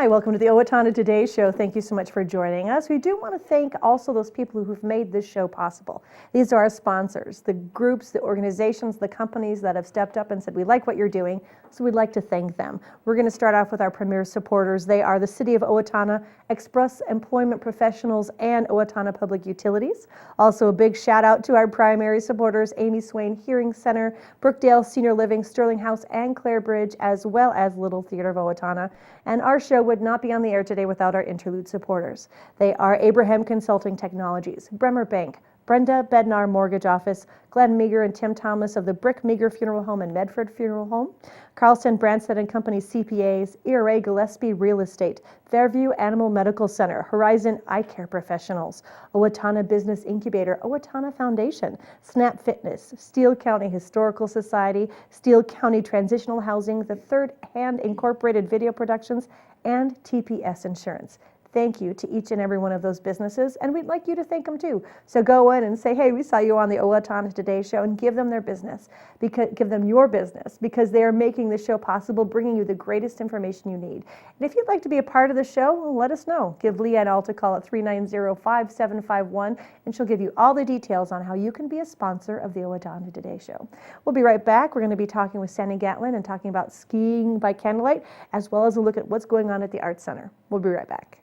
Hi, welcome to the Owatonna Today Show. Thank you so much for joining us. We do want to thank also those people who've made this show possible. These are our sponsors, the groups, the organizations, the companies that have stepped up and said, we like what you're doing, so we'd like to thank them. We're going to start off with our premier supporters. They are the City of Owatonna, Express Employment Professionals, and Owatonna Public Utilities. Also a big shout out to our primary supporters, Amy Swain Hearing Center, Brookdale Senior Living, Sterling House, and Clare Bridge, as well as Little Theater of Owatonna. And our show would not be on the air today without our interlude supporters. They are Abraham Consulting Technologies, Bremer Bank, Brenda Bednar Mortgage Office, Glenn Meager and Tim Thomas of the Brick Meager Funeral Home and Medford Funeral Home, Carlson Branstad and Company CPAs, ERA Gillespie Real Estate, Fairview Animal Medical Center, Horizon Eye Care Professionals, Owatonna Business Incubator, Owatonna Foundation, Snap Fitness, Steele County Historical Society, Steele County Transitional Housing, the Third Hand Incorporated Video Productions, and TPS Insurance. Thank you to each and every one of those businesses, and we'd like you to thank them too. So go in and say, hey, we saw you on the Owatonna Today Show, and give them their business, give them your business, because they are making the show possible, bringing you the greatest information you need. And if you'd like to be a part of the show, well, let us know. Give Leanne Alt a call at 390-5751, and she'll give you all the details on how you can be a sponsor of the Owatonna Today Show. We'll be right back. We're going to be talking with Sandi Gatlin and talking about skiing by candlelight, as well as a look at what's going on at the Arts Center. We'll be right back.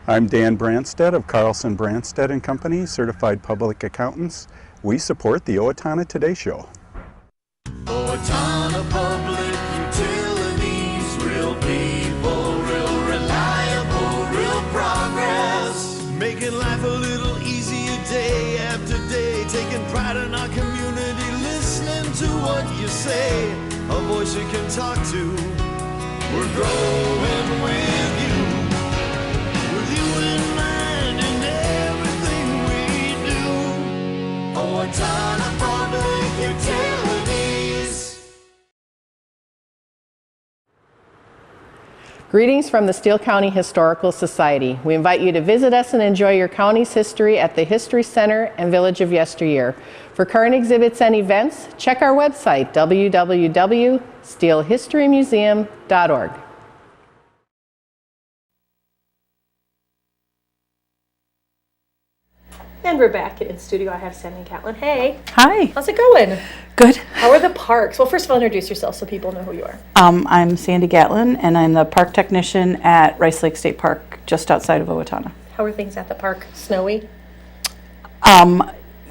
I'm Dan Branstad of Carlson Branstad and Company, Certified Public Accountants. We support the Owatonna Today Show. Owatonna Public Utilities, real people, real reliable, real progress. Making life a little easier day after day, taking pride in our community, listening to what you say, a voice you can talk to. We're growing with you. Owatonna Public Utilities. Greetings from the Steele County Historical Society. We invite you to visit us and enjoy your county's history at the History Center and Village of Yesteryear. For current exhibits and events, check our website, www.steelehistorymuseum.org. And we're back in studio. I have Sandi Gatlin. Hey. Hi. How's it going? Good. How are the parks? Well, first of all, introduce yourself so people know who you are. I'm Sandi Gatlin, and I'm the park technician at Rice Lake State Park, just outside of Owatonna. How are things at the park? Snowy?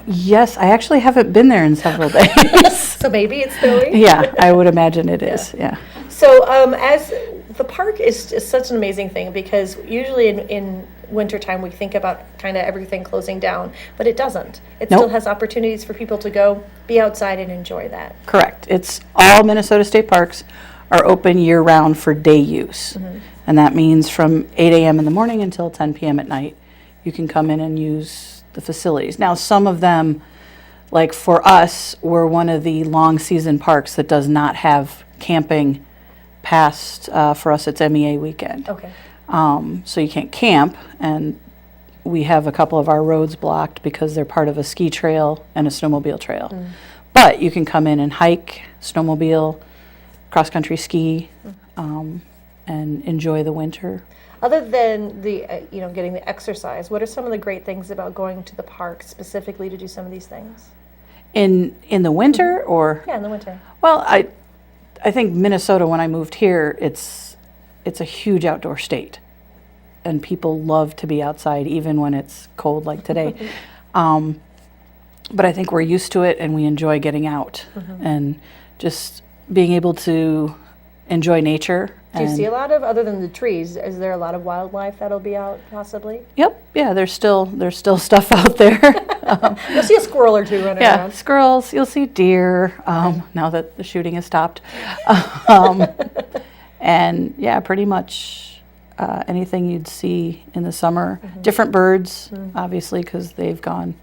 Yes, I actually haven't been there in several days. So maybe it's snowy? Yeah, I would imagine it is, yeah. So as the park is just such an amazing thing, because usually in wintertime we think about kind of everything closing down, but it doesn't. It Nope. still has opportunities for people to go be outside and enjoy that. Correct. It's all Minnesota State Parks are open year-round for day use. Mm-hmm. And that means from 8 a.m. in the morning until 10 p.m. at night, you can come in and use the facilities. Now, some of them, like for us, we're one of the long season parks that does not have camping past, for us it's MEA weekend. Okay. So you can't camp, and we have a couple of our roads blocked because they're part of a ski trail and a snowmobile trail. But you can come in and hike, snowmobile, cross-country ski, and enjoy the winter. Other than the getting the exercise, what are some of the great things about going to the park specifically to do some of these things? In the winter, or? Yeah, in the winter. Well, I think Minnesota, when I moved here, it's a huge outdoor state, and people love to be outside even when it's cold like today. But I think we're used to it, and we enjoy getting out and just being able to enjoy nature. Do you see a lot of, other than the trees, is there a lot of wildlife that'll be out possibly? Yep, yeah, there's still stuff out there. You'll see a squirrel or two running Yeah, around. squirrels, you'll see deer, now that the shooting has stopped. And yeah, pretty much anything you'd see in the summer. Different birds, obviously, because they've gone,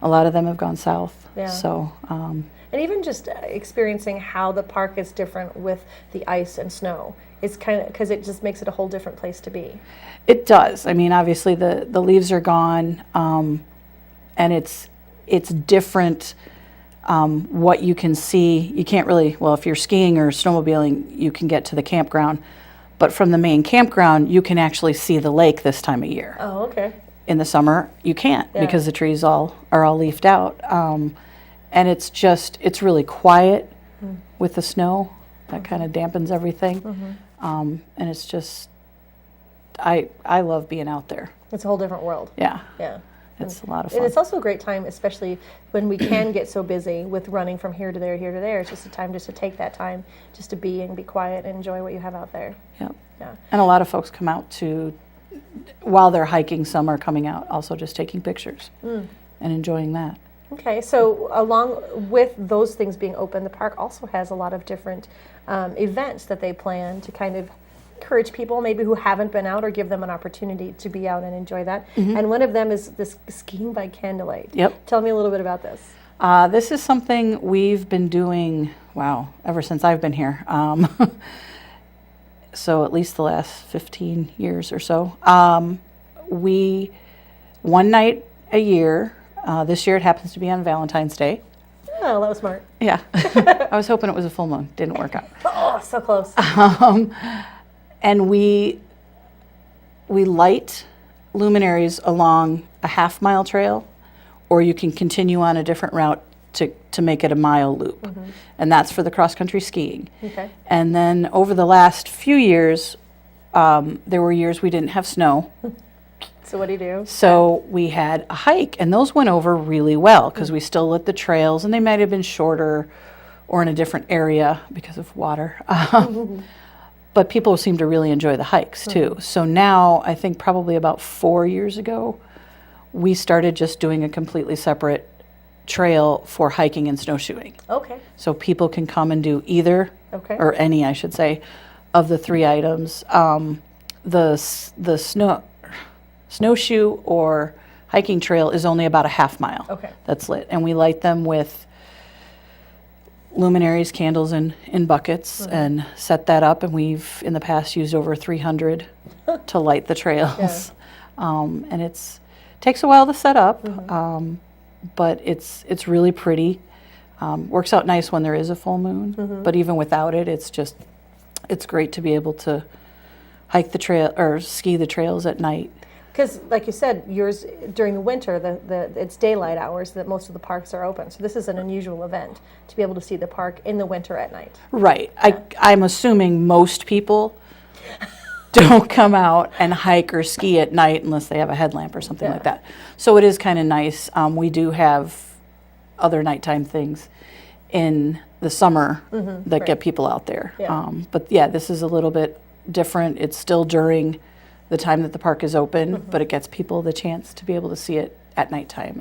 a lot of them have gone south. Yeah. So, And even just experiencing how the park is different with the ice and snow. It's kind of, because it just makes it a whole different place to be. it does. I mean, obviously the leaves are gone, and it's different what you can see, you can't really, well, if you're skiing or snowmobiling, you can get to the campground. But from the main campground, you can actually see the lake this time of year. Oh, okay. In the summer, you can't Yeah. because the trees are all leafed out. And it's really quiet with the snow. That kind of dampens everything. And it's just, I love being out there. It's a whole different world. Yeah. Yeah. It's a lot of And fun. it's also a great time, especially when we can get so busy with running from here to there, here to there. It's just a time just to take that time just to be and be quiet and enjoy what you have out there. Yep. Yeah. And a lot of folks come out while they're hiking, some are coming out also just taking pictures and enjoying that. Okay, so along with those things being open, the park also has a lot of different events that they plan to kind of encourage people maybe who haven't been out or give them an opportunity to be out and enjoy that. And one of them is this skiing by candlelight. Yep. Tell me a little bit about this. This is something we've been doing, ever since I've been here. So at least the last 15 years or so. One night a year, this year it happens to be on Valentine's Day. Oh, that was smart. Yeah. I was hoping it was a full moon. Didn't work out. Oh, so close. And we light luminaries along a half-mile trail, or you can continue on a different route to make it a mile loop. And that's for the cross-country skiing. Okay. And then over the last few years, there were years we didn't have snow. So what do you do? So we had a hike, and those went over really well because we still lit the trails, and they might have been shorter or in a different area because of water. But people seem to really enjoy the hikes too. So now, I think probably about 4 years ago, we started just doing a completely separate trail for hiking and snowshoeing. Okay. So people can come and do either, Okay. or any, I should say, of the three items. The snowshoe or hiking trail is only about a half mile. Okay. That's lit. And we light them with luminaries, candles in buckets, and set that up. And we've, in the past, used over 300 to light the trails. And it takes a while to set up, but it's really pretty. Works out nice when there is a full moon, but even without it, it's great to be able to hike the trail or ski the trails at night. Because, like you said, yours during the winter, it's daylight hours that most of the parks are open. So this is an unusual event to be able to see the park in the winter at night. Right. I'm assuming most people don't come out and hike or ski at night unless they have a headlamp or something like that. So it is kind of nice. We do have other nighttime things in the summer that get people out there. Yeah. But yeah, this is a little bit different. It's still during the time that the park is open, but it gets people the chance to be able to see it at nighttime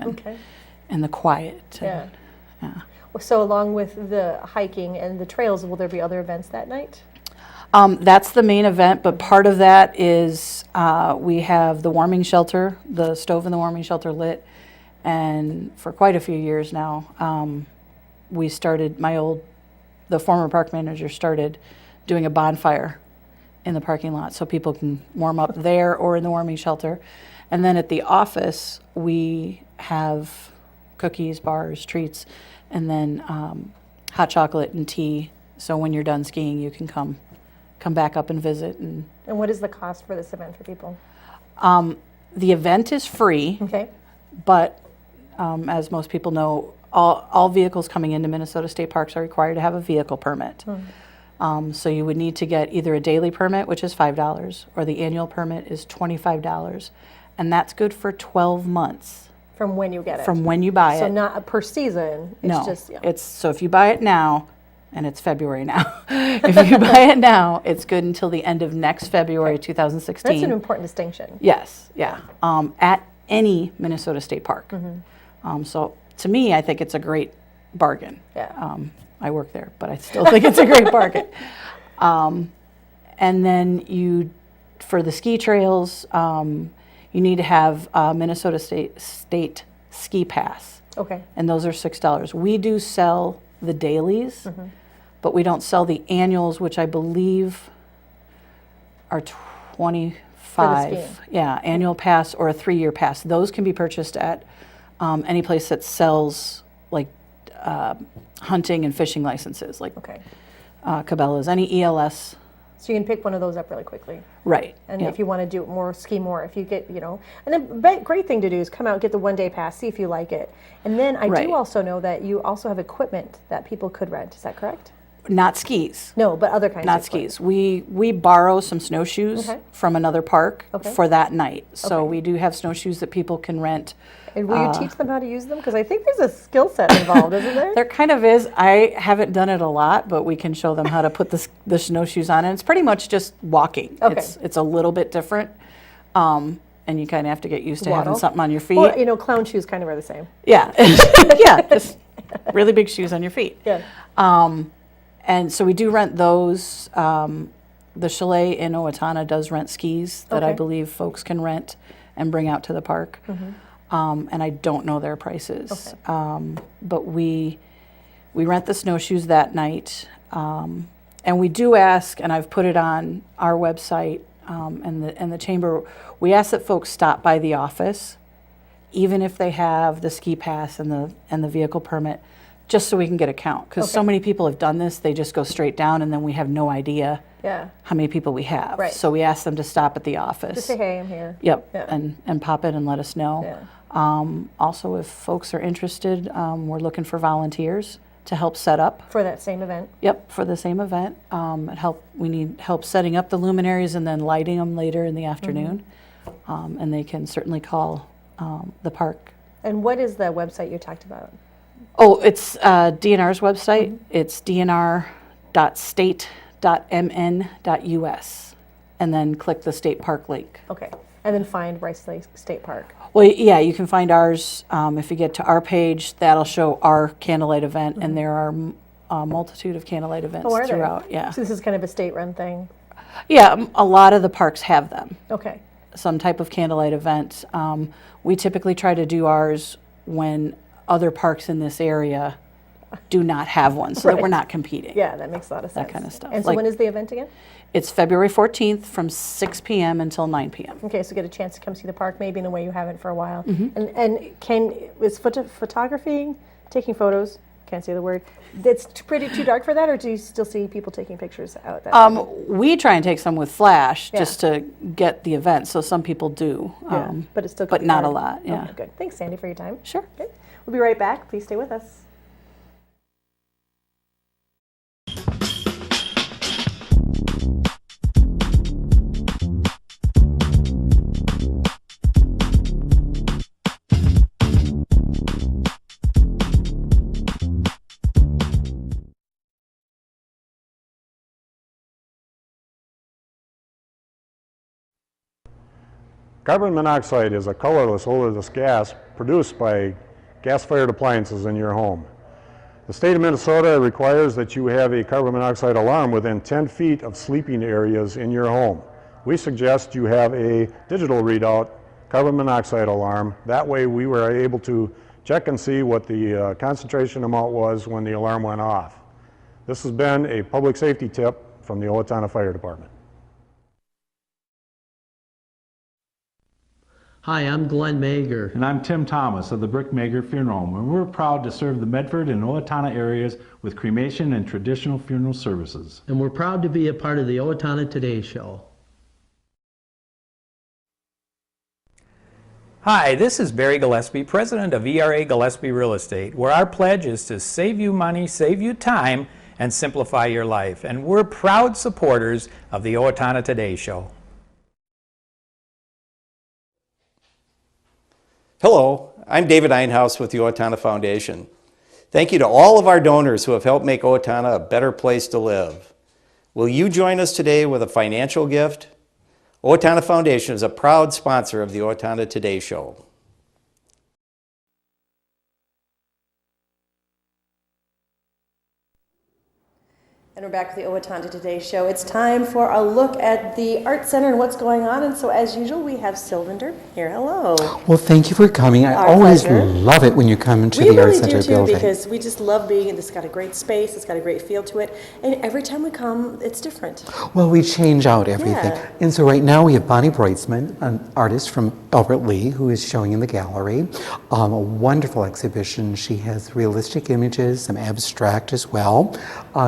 and the quiet. Yeah. So along with the hiking and the trails, will there be other events that night? That's the main event, but part of that is we have the warming shelter, the stove in the warming shelter lit, and for quite a few years now, we started, the former park manager started doing a bonfire in the parking lot so people can warm up there or in the warming shelter. And then at the office, we have cookies, bars, treats, and then hot chocolate and tea. So when you're done skiing, you can come back up and visit. And what is the cost for this event for people? the event is free, Okay. but as most people know, all vehicles coming into Minnesota State Parks are required to have a vehicle permit. So you would need to get either a daily permit, which is $5, or the annual permit is $25. And that's good for 12 months From when you get it. from when you buy So it. not per season. It's No, just, yeah. it's, so if you buy it now, and it's February now, if you buy it now, it's good until the end of next February 2016. That's an important distinction. Yes, yeah, at any Minnesota State Park. So to me, I think it's a great bargain. Yeah. I work there, but I still think it's a great bargain. And then for the ski trails, you need to have a Minnesota State Ski Pass, Okay. and those are $6. We do sell the dailies, but we don't sell the annuals, which I believe are $25. skiing. Yeah, annual pass or a 3-year pass. Those can be purchased at any place that sells like hunting and fishing licenses, like Okay. Cabela's, any ELS. So you can pick one of those up really quickly. Right. And yeah. if you want to do it more, ski more, if you get, and a great thing to do is come out, get the one-day pass, see if you like it. And then I Right. do also know that you also have equipment that people could rent. Is that correct? Not skis. No, but other kinds Not of equipment. skis. We borrow some snowshoes Okay. from another park Okay. for that night. So Okay. we do have snowshoes that people can rent. And will you teach them how to use them? Because I think there's a skill set involved, isn't there? There kind of is. I haven't done it a lot, but we can show them how to put the snowshoes on. And it's pretty much just walking. Okay. It's a little bit different. And you kind of have to get used to having Waddle. something on your feet. Well, clown shoes kind of are the same. Yeah. Yeah. Just really big shoes on your feet. Yeah. And so we do rent those. The chalet in Owatonna does rent skis that I Okay. believe folks can rent and bring out to the park. And I don't know their prices. Okay. But we rent the snowshoes that night. And we do ask, and I've put it on our website and the chamber, we ask that folks stop by the office, even if they have the ski pass and the vehicle permit, just so we can get a count. Because so Okay. many people have done this, they just go straight down and then we have no idea Yeah. how many people we have. Right. So we ask them to stop at the office. Just say, hey, I'm here. Yep, Yeah. and pop in and let us know. Yeah. Also, if folks are interested, we're looking for volunteers to help set up. For that same event. Yep, for the same event. We need help setting up the luminaries and then lighting them later in the afternoon. And they can certainly call the park. And what is the website you talked about? Oh, it's DNR's website. It's dnr.state.mn.us. And then click the state park link. Okay. And then find Rice Lake State Park. Well, yeah, you can find ours. If you get to our page, that'll show our candlelight event, and there are a multitude of candlelight events Oh, are there? throughout. Yeah, So this is kind of a state-run thing. yeah. A lot of the parks have them. Okay. Some type of candlelight event. We typically try to do ours when other parks in this area do not have one, so that we're Right. not competing. Yeah, that makes a lot of sense. That kind of stuff. And so Like- when is the event again? It's February 14th from 6 p.m. until 9 p.m. Okay, so get a chance to come see the park maybe in a way you haven't for a while. Mm-hmm. And is photography, taking photos, can't say the word, it's too dark for that, or do you still see people taking pictures out that We try and take some with flash Yeah. just to get the event, so some people do. Yeah, but it's still could but be not a hard. lot, yeah. Okay, good. Thanks, Sandy, for your time. Sure. Okay. We'll be right back. Please stay with us. Carbon monoxide is a colorless, odorless gas produced by gas-fired appliances in your home. The state of Minnesota requires that you have a carbon monoxide alarm within 10 feet of sleeping areas in your home. We suggest you have a digital readout carbon monoxide alarm. That way we were able to check and see what the concentration amount was when the alarm went off. This has been a public safety tip from the Owatonna Fire Department. Hi, I'm Glenn Mager. And I'm Tim Thomas of the Brick Mager Funeral Home, and we're proud to serve the Medford and Owatonna areas with cremation and traditional funeral services. And we're proud to be a part of the Owatonna Today Show. Hi, this is Barry Gillespie, president of ERA Gillespie Real Estate, where our pledge is to save you money, save you time, and simplify your life. And we're proud supporters of the Owatonna Today Show. Hello, I'm David Einhaus with the Owatonna Foundation. Thank you to all of our donors who have helped make Owatonna a better place to live. Will you join us today with a financial gift? Owatonna Foundation is a proud sponsor of the Owatonna Today Show. And we're back with the Owatonna Today Show. It's time for a look at the Art Center and what's going on. And so, as usual, we have Silvan Durben here. Hello. Well, thank you for coming. I Our always pleasure. love it when you come to We the Art really Center do too, building. because we just love being in. It's got a great space. It's got a great feel to it, and every time we come, it's different. Well, we change out everything. Yeah. And so right now we have Bonnie Breutzman, an artist from Albert Lee, who is showing in the gallery. A wonderful exhibition. She has realistic images, some abstract as well.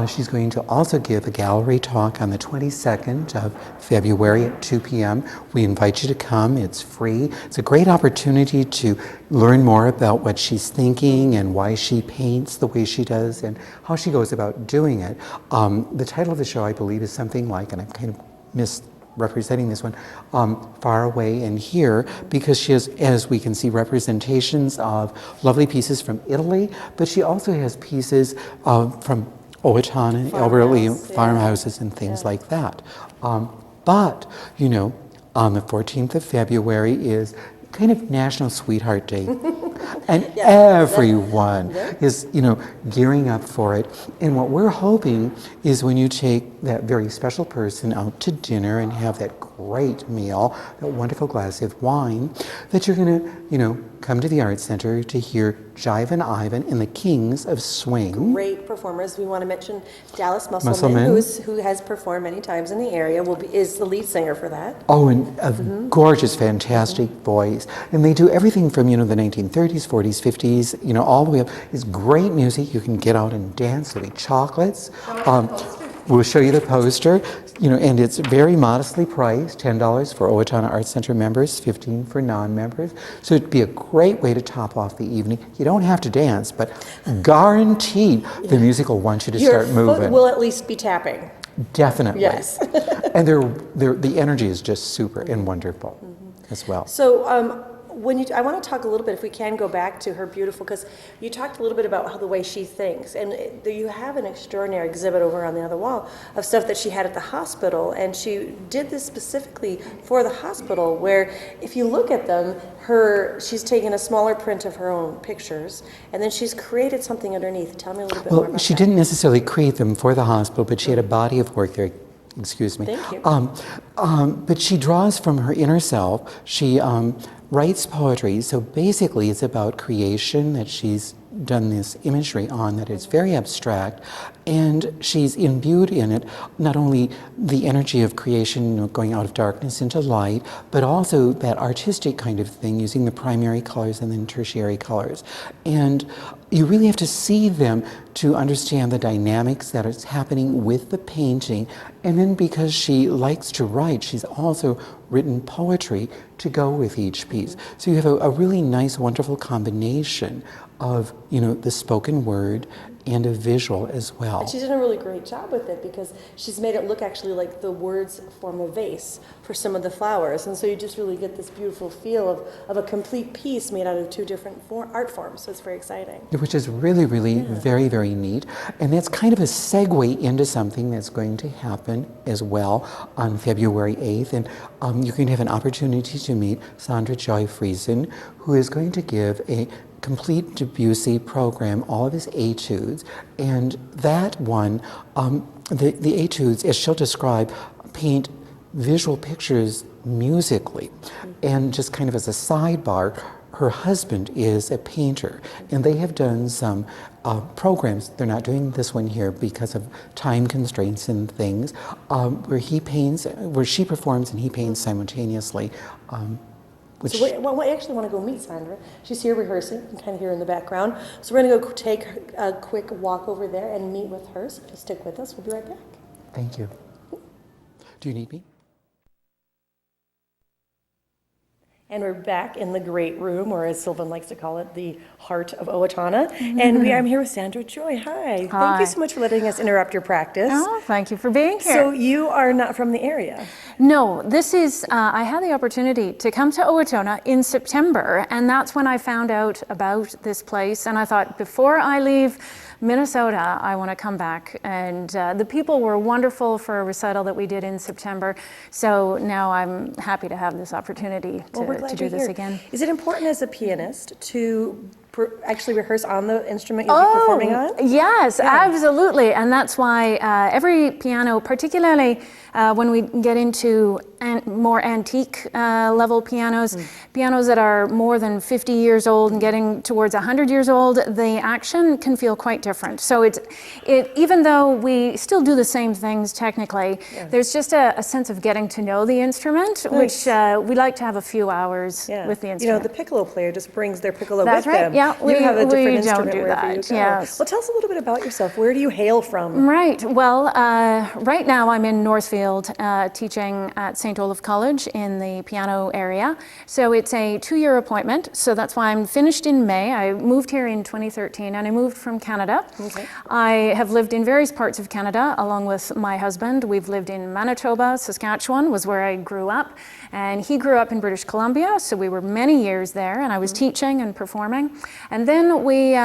She's going to also give a gallery talk on the 22nd of February at 2 p.m. We invite you to come. It's free. It's a great opportunity to learn more about what she's thinking and why she paints the way she does and how she goes about doing it. The title of the show, I believe, is something like, and I'm kind of misrepresenting this one, Far Away and Here, because she has, as we can see, representations of lovely pieces from Italy, but she also has pieces from Owatonna, Albert Lee, farmhouses and things like that. But, you know, on the 14th of February is kind of National Sweetheart Day. And everyone is, you know, gearing up for it. And what we're hoping is when you take that very special person out to dinner and have that great meal, that wonderful glass of wine, that you're going to, you know, come to the Art Center to hear Jive and Ivan and the Kings of Swing. Great performers. We want to mention Dallas Musselman, who has performed many times in the area, is the lead singer for that. Oh, and a gorgeous, fantastic voice. And they do everything from, you know, the 1930s, 40s, 50s, you know, all the way up. It's great music. You can get out and dance. There'll be chocolates. We'll show you the poster, you know, and it's very modestly priced, $10 for Owatonna Arts Center members, $15 for non-members. So it'd be a great way to top off the evening. You don't have to dance, but guaranteed the music will want you to start moving. Your foot will at least be tapping. Definitely. Yes. And the energy is just super and wonderful as well. So I want to talk a little bit, if we can go back to her beautiful, because you talked a little bit about the way she thinks, and you have an extraordinary exhibit over on the other wall of stuff that she had at the hospital, and she did this specifically for the hospital, where if you look at them, she's taken a smaller print of her own pictures, and then she's created something underneath. Tell me a little bit more about that. She didn't necessarily create them for the hospital, but she had a body of work there. Excuse me. Thank you. But she draws from her inner self. She writes poetry, so basically it's about creation that she's done this imagery on that is very abstract, and she's imbued in it not only the energy of creation, you know, going out of darkness into light, but also that artistic kind of thing using the primary colors and then tertiary colors. And you really have to see them to understand the dynamics that is happening with the painting. And then because she likes to write, she's also written poetry to go with each piece. So you have a really nice, wonderful combination of, you know, the spoken word and a visual as well. And she's done a really great job with it, because she's made it look actually like the words form a vase for some of the flowers, and so you just really get this beautiful feel of a complete piece made out of two different art forms, so it's very exciting. Which is really, really very, very neat, and that's kind of a segue into something that's going to happen as well on February 8th, and you're going to have an opportunity to meet Sandra Joy Friesen, who is going to give a complete Debussy program, all of his etudes, and that one, the etudes, as she'll describe, paint visual pictures musically. And just kind of as a sidebar, her husband is a painter, and they have done some programs. They're not doing this one here because of time constraints and things, where she performs and he paints simultaneously. So we actually want to go meet Sandra. She's here rehearsing. You can kind of hear her in the background. So we're going to go take a quick walk over there and meet with her. So just stick with us. We'll be right back. Thank you. Do you need me? And we're back in the great room, or as Silvan likes to call it, the heart of Owatonna. And I'm here with Sandra Joy. Hi. Thank you so much for letting us interrupt your practice. Oh, thank you for being here. So you are not from the area? No, this is, I had the opportunity to come to Owatonna in September, and that's when I found out about this place. And I thought, before I leave Minnesota, I want to come back. And the people were wonderful for a recital that we did in September. So now I'm happy to have this opportunity to do this again. Is it important as a pianist to actually rehearse on the instrument you'll be performing on? Yes, absolutely. And that's why every piano, particularly when we get into more antique level pianos, pianos that are more than 50 years old and getting towards 100 years old, the action can feel quite different. So even though we still do the same things technically, there's just a sense of getting to know the instrument, which we like to have a few hours with the instrument. You know, the piccolo player just brings their piccolo That's with right. them. Yeah, you have a different we instrument don't do wherever you that. go. Yes. Well, tell us a little bit about yourself. Where do you hail from? Right. Well, right now I'm in Northfield teaching at St. Olaf College in the piano area. So it's a 2-year appointment. So that's why I'm finished in May. I moved here in 2013 and I moved from Canada. Okay. I have lived in various parts of Canada along with my husband. We've lived in Manitoba, Saskatchewan was where I grew up. And he grew up in British Columbia, so we were many years there, and I was teaching and performing. And then we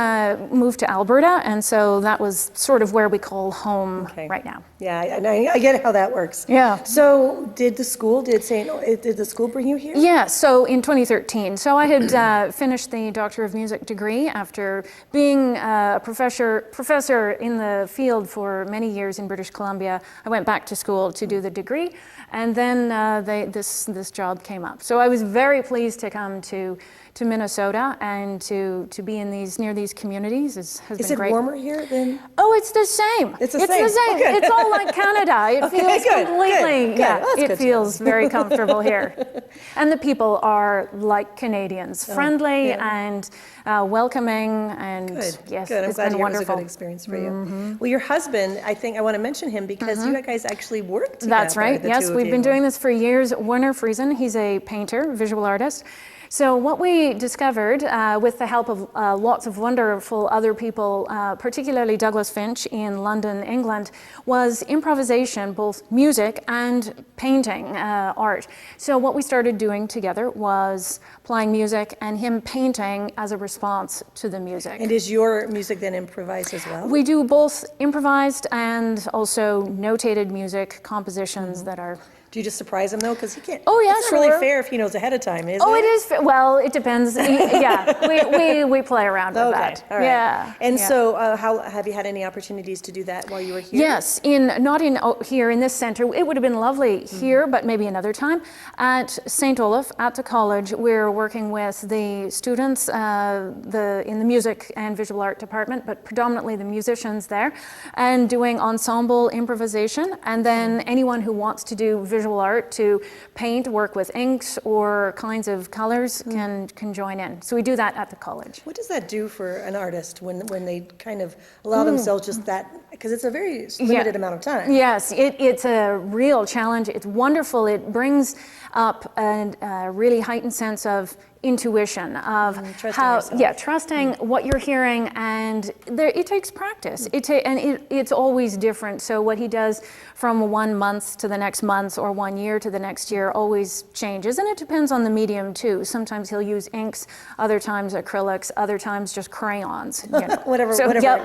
moved to Alberta, and so that was sort of where we call home right now. Yeah, I get how that works. Yeah. So did the school bring you here? Yeah, so in 2013. So I had finished the Doctor of Music degree after being a professor in the field for many years in British Columbia. I went back to school to do the degree, and then this job came up. So I was very pleased to come to Minnesota and to be in near these communities has been great. Is it warmer here than? Oh, it's the same. It's the same. Okay. It's all like Canada. It feels completely. Good. Yeah, Well, it feels very comfortable here, and the people are like Canadians, friendly and welcoming, and yes, good. I'm it's glad been it was a wonderful. good experience for you. Well, your husband, I think I want to mention him because you guys actually worked together. That's right. Yes, we've been doing this for years. Werner Friesen, he's a painter, visual artist. So what we discovered, with the help of lots of wonderful other people, particularly Douglas Finch in London, England, was improvisation, both music and painting art. So what we started doing together was playing music and him painting as a response to the music. And is your music then improvised as well? We do both improvised and also notated music compositions that are... Do you just surprise him though? Because he can't. Oh yeah, it's sure. not really fair if he knows ahead of time, is it? Oh, it is. Well, it depends. Yeah, we play around with that. All right. Yeah. And so, how have you had any opportunities to do that while you were here? Yes, not here in this center. It would have been lovely here, but maybe another time. At St. Olaf, at the college, we're working with the students in the music and visual art department, but predominantly the musicians there, and doing ensemble improvisation. And then anyone who wants to do visual art, to paint, work with inks or kinds of colors can join in. So we do that at the college. What does that do for an artist when they kind of allow themselves just that, because it's a very limited amount of time. Yes, it's a real challenge. It's wonderful. It brings up a really heightened sense of intuition of trusting what you're hearing, and it takes practice. It's always different. So what he does from 1 month to the next month or 1 year to the next year always changes, and it depends on the medium too. Sometimes he'll use inks, other times acrylics, other times just crayons. You know. whatever.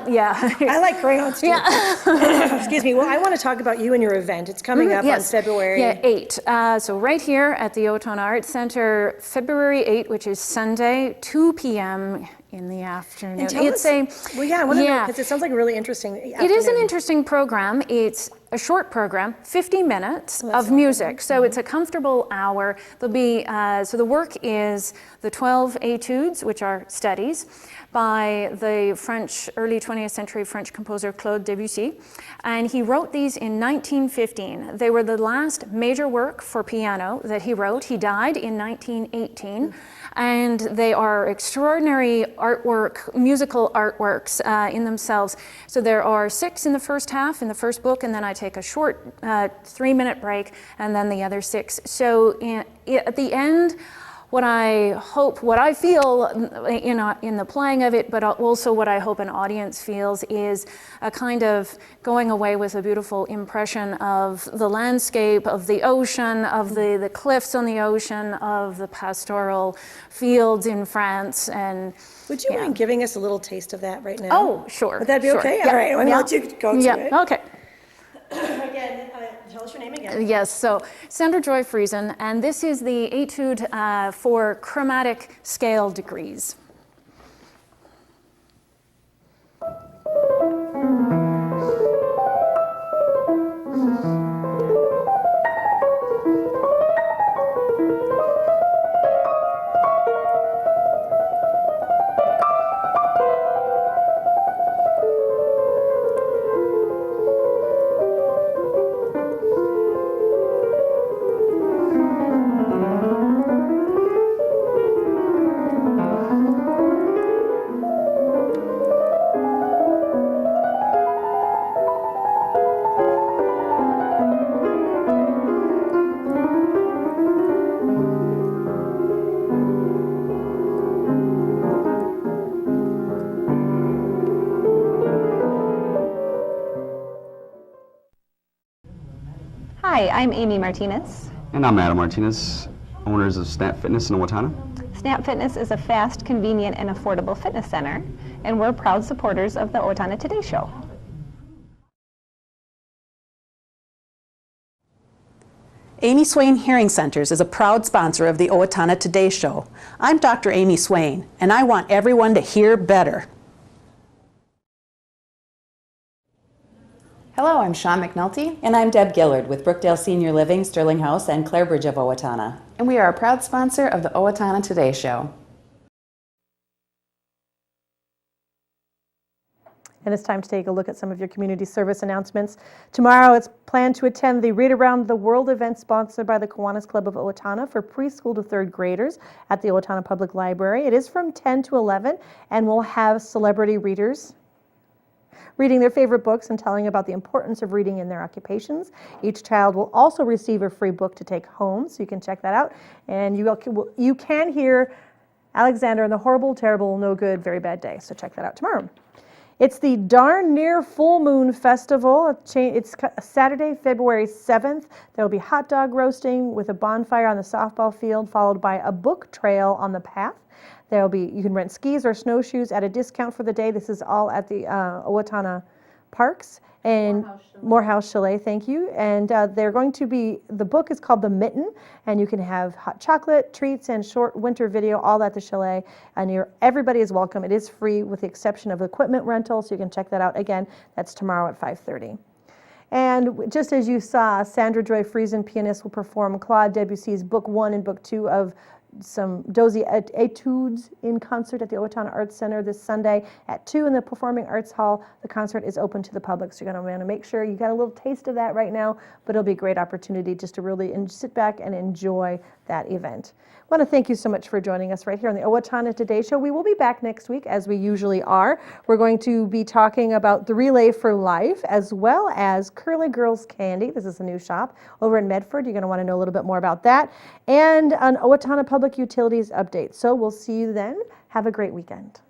Yeah. I like crayons too. Yeah. Excuse me. Well, I want to talk about you and your event. It's coming up on February. 8. So right here at the Owatonna Arts Center, February 8, which is Sunday, 2 p.m. in the afternoon. And tell us, I want to know, because it sounds like a really interesting afternoon. It is an interesting program. It's a short program, 50 minutes of music. So it's a comfortable hour. There'll be, so the work is the 12 etudes, which are studies, by the early 20th century French composer Claude Debussy. And he wrote these in 1915. They were the last major work for piano that he wrote. He died in 1918. And they are extraordinary artwork, musical artworks in themselves. So there are 6 in the first half, in the first book, and then I take a short 3-minute break, and then the other 6. So at the end, what I feel in the playing of it, but also what I hope an audience feels, is a kind of going away with a beautiful impression of the landscape, of the ocean, of the cliffs on the ocean, of the pastoral fields in France. And would you mind giving us a little taste of that right now? Oh, sure. Would that be okay? Yeah. All right, I'm going to let you go to it. Okay. Again, tell us your name again. Yes, so Sandra Joy Friesen, and this is the etude for chromatic scale degrees. Hi, I'm Amy Martinez. And I'm Adam Martinez, owners of Snap Fitness in Owatonna. Snap Fitness is a fast, convenient, and affordable fitness center, and we're proud supporters of the Owatonna Today Show. Amy Swain Hearing Centers is a proud sponsor of the Owatonna Today Show. I'm Dr. Amy Swain, and I want everyone to hear better. Hello, I'm Shawn McNulty. And I'm Deb Gillard with Brookdale Senior Living, Sterling House, and Clarebridge of Owatonna. And we are a proud sponsor of the Owatonna Today Show. And it's time to take a look at some of your community service announcements. Tomorrow, it's planned to attend the Read Around the World event sponsored by the Kiwanis Club of Owatonna for preschool to third graders at the Owatonna Public Library. It is from 10 to 11, and we'll have celebrity readers reading their favorite books and telling about the importance of reading in their occupations. Each child will also receive a free book to take home, so you can check that out. And you can hear Alexander and the Horrible, Terrible, No Good, Very Bad Day, so check that out tomorrow. It's the Darn Near Full Moon Festival. It's Saturday, February 7th. There will be hot dog roasting with a bonfire on the softball field, followed by a book trail on the path. You can rent skis or snowshoes at a discount for the day. This is all at the Owatonna Parks and Morehouse Chalet, thank you. And the book is called The Mitten, and you can have hot chocolate, treats, and short winter video, all at the chalet. And everybody is welcome. It is free with the exception of equipment rental, so you can check that out. Again, that's tomorrow at 5:30. And just as you saw, Sandra Joy Friesen, pianist, will perform Claude Debussy's Book 1 and Book 2 of some dozy etudes in concert at the Owatonna Arts Center this Sunday at 2 in the Performing Arts Hall. The concert is open to the public, so you're going to want to make sure you got a little taste of that right now, but it'll be a great opportunity just to really sit back and enjoy that event. I want to thank you so much for joining us right here on the Owatonna Today Show. We will be back next week, as we usually are. We're going to be talking about the Relay for Life, as well as Curly Girls Candy. This is a new shop over in Medford. You're going to want to know a little bit more about that. And an Owatonna Public Utilities update. So we'll see you then. Have a great weekend.